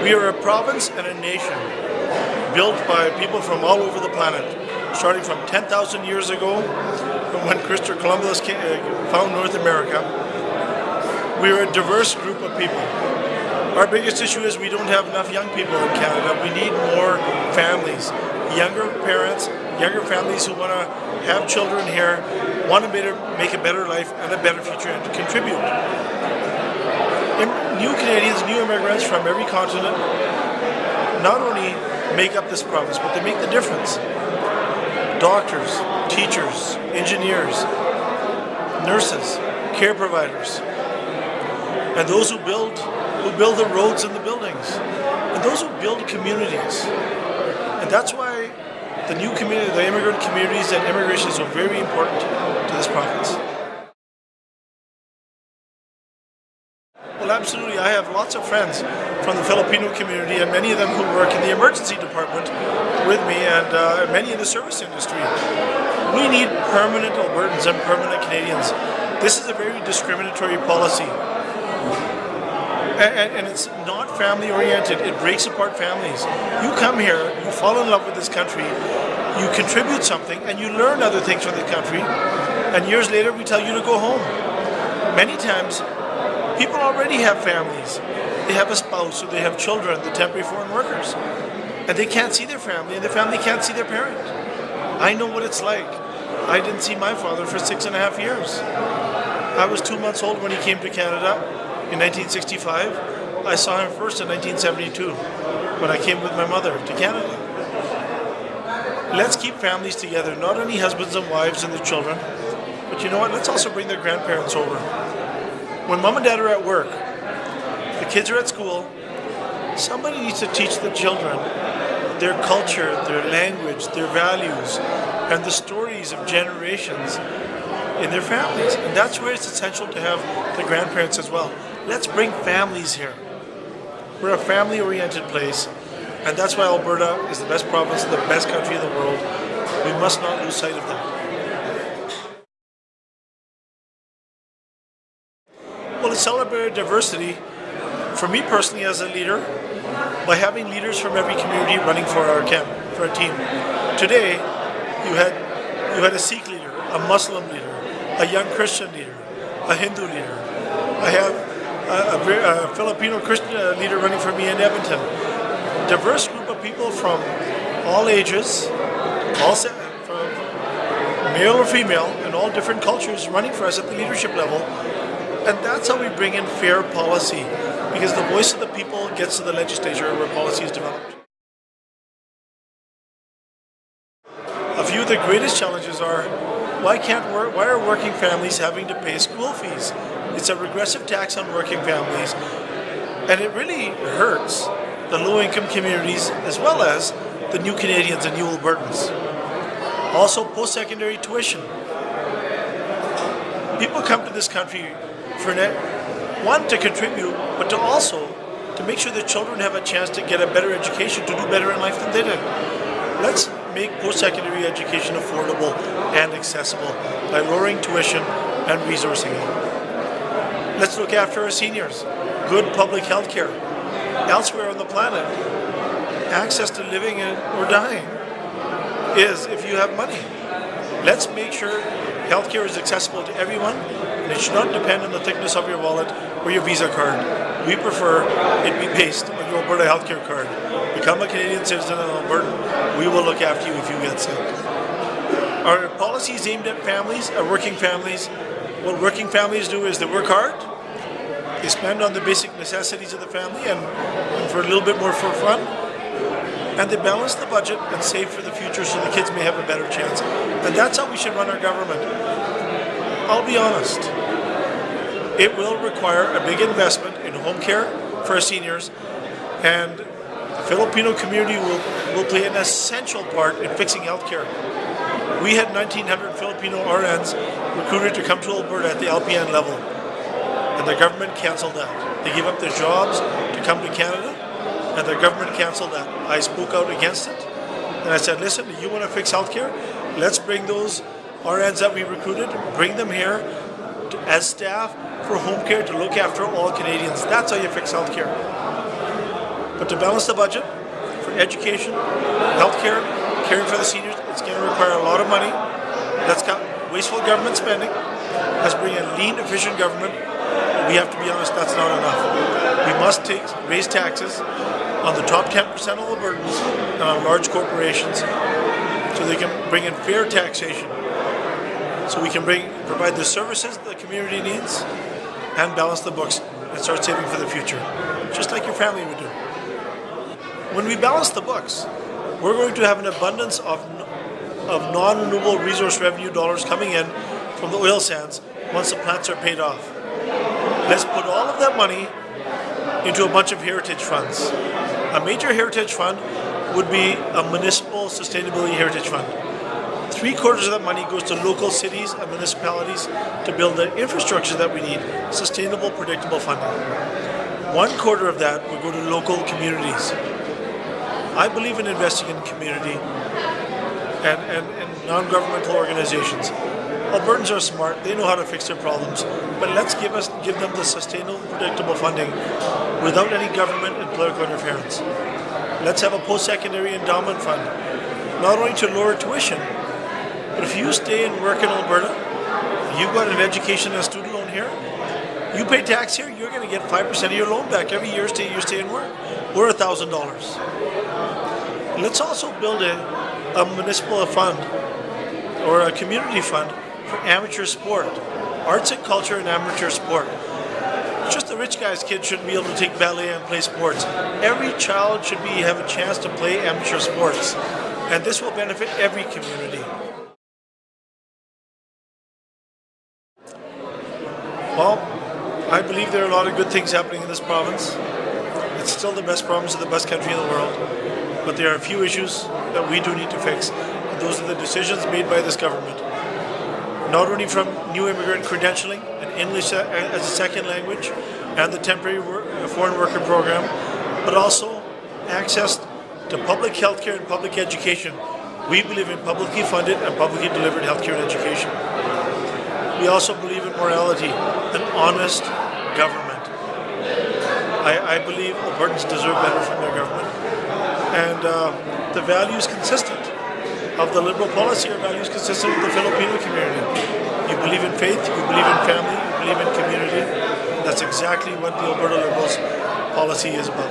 We are a province and a nation built by people from all over the planet, starting from 10,000 years ago, from when Christopher Columbus found North America. We are a diverse group of people. Our biggest issue is we don't have enough young people in Canada. We need more families, younger parents, younger families who want to have children here, want to make a better life and a better future and to contribute. New Canadians, new immigrants from every continent not only make up this province, but they make the difference. Doctors, teachers, engineers, nurses, care providers, and those who build the roads and the buildings, and those who build communities. And that's why the new community, the immigrant communities and immigration is so very important to this province. Well, absolutely. I have lots of friends from the Filipino community, and many of them who work in the emergency department with me, and many in the service industry. We need permanent Albertans and permanent Canadians. This is a very discriminatory policy. And it's not family oriented. It breaks apart families. You come here, you fall in love with this country, you contribute something, and you learn other things from the country, and years later we tell you to go home. Many times, people already have families. They have a spouse or they have children, the temporary foreign workers, and they can't see their family, and the family can't see their parent. I know what it's like. I didn't see my father for 6.5 years. I was 2 months old when he came to Canada in 1965. I saw him first in 1972 when I came with my mother to Canada. Let's keep families together, not only husbands and wives and the children, but you know what, let's also bring their grandparents over. When mom and dad are at work, the kids are at school, somebody needs to teach the children their culture, their language, their values, and the stories of generations in their families. And that's where it's essential to have the grandparents as well. Let's bring families here. We're a family-oriented place, and that's why Alberta is the best province and the best country in the world. We must not lose sight of that. Well, it's celebrated diversity, for me personally as a leader, by having leaders from every community running for our team. Today, you had a Sikh leader, a Muslim leader, a young Christian leader, a Hindu leader. I have a Filipino Christian leader running for me in Edmonton. Diverse group of people from all ages, from male or female, and all different cultures running for us at the leadership level. And that's how we bring in fair policy, because the voice of the people gets to the legislature where policy is developed. A few of the greatest challenges are, why are working families having to pay school fees? It's a regressive tax on working families, and it really hurts the low-income communities as well as the new Canadians and new Albertans. Also, post-secondary tuition. People come to this country for one, to contribute, but to make sure their children have a chance to get a better education, to do better in life than they did. Let's make post-secondary education affordable and accessible by lowering tuition and resourcing it. Let's look after our seniors. Good public health care. Elsewhere on the planet, access to living or dying is if you have money. Let's make sure healthcare is accessible to everyone, and it should not depend on the thickness of your wallet or your Visa card. We prefer it be based on your Alberta healthcare card. Become a Canadian citizen in Alberta. We will look after you if you get sick. Our policies aimed at families, at working families. What working families do is they work hard, they spend on the basic necessities of the family and for a little bit more for fun, and they balance the budget and save for the future so the kids may have a better chance. And that's how we should run our government. I'll be honest, it will require a big investment in home care for our seniors, and the Filipino community will play an essential part in fixing healthcare. We had 1,900 Filipino RNs recruited to come to Alberta at the LPN level, and the government canceled that. They gave up their jobs to come to Canada, and the government canceled that. I spoke out against it, and I said, listen, you want to fix healthcare? Let's bring those RNs that we recruited, bring them here as staff for home care to look after all Canadians. That's how you fix healthcare. But to balance the budget for education, healthcare, caring for the seniors, it's going to require a lot of money. That's got wasteful government spending. Let's bring a lean, efficient government. We have to be honest, that's not enough. We must raise taxes on the top 10% of Albertans and on large corporations so they can bring in fair taxation. So we can provide the services the community needs and balance the books and start saving for the future, just like your family would do. When we balance the books, we're going to have an abundance of non-renewable resource revenue dollars coming in from the oil sands once the plants are paid off. Let's put all of that money into a bunch of heritage funds. A major heritage fund would be a municipal sustainability heritage fund. 3/4 of that money goes to local cities and municipalities to build the infrastructure that we need, sustainable, predictable funding. 1/4 of that would go to local communities. I believe in investing in community and non-governmental organizations. Albertans are smart, they know how to fix their problems, but let's give them the sustainable, predictable funding without any government and political interference. Let's have a post-secondary endowment fund, not only to lower tuition, but if you stay and work in Alberta, you've got an education and student loan here, you pay tax here, you're going to get 5% of your loan back every year you stay and work, or $1,000. Let's also build a municipal fund or a community fund for amateur sport, arts and culture and amateur sport. Just the rich guy's kids shouldn't be able to take ballet and play sports. Every child should have a chance to play amateur sports, and this will benefit every community. Well, I believe there are a lot of good things happening in this province. It's still the best province of the best country in the world, but there are a few issues that we do need to fix. And those are the decisions made by this government. Not only from new immigrant credentialing and English as a second language and the temporary foreign worker program, but also access to public health care and public education. We believe in publicly funded and publicly delivered healthcare and education. We also believe in morality, an honest government. I believe Albertans deserve better from their government. And the values consistent of the Liberal policy are values consistent with the Filipino community. You believe in faith, you believe in family, you believe in community. That's exactly what the Alberta Liberals policy is about.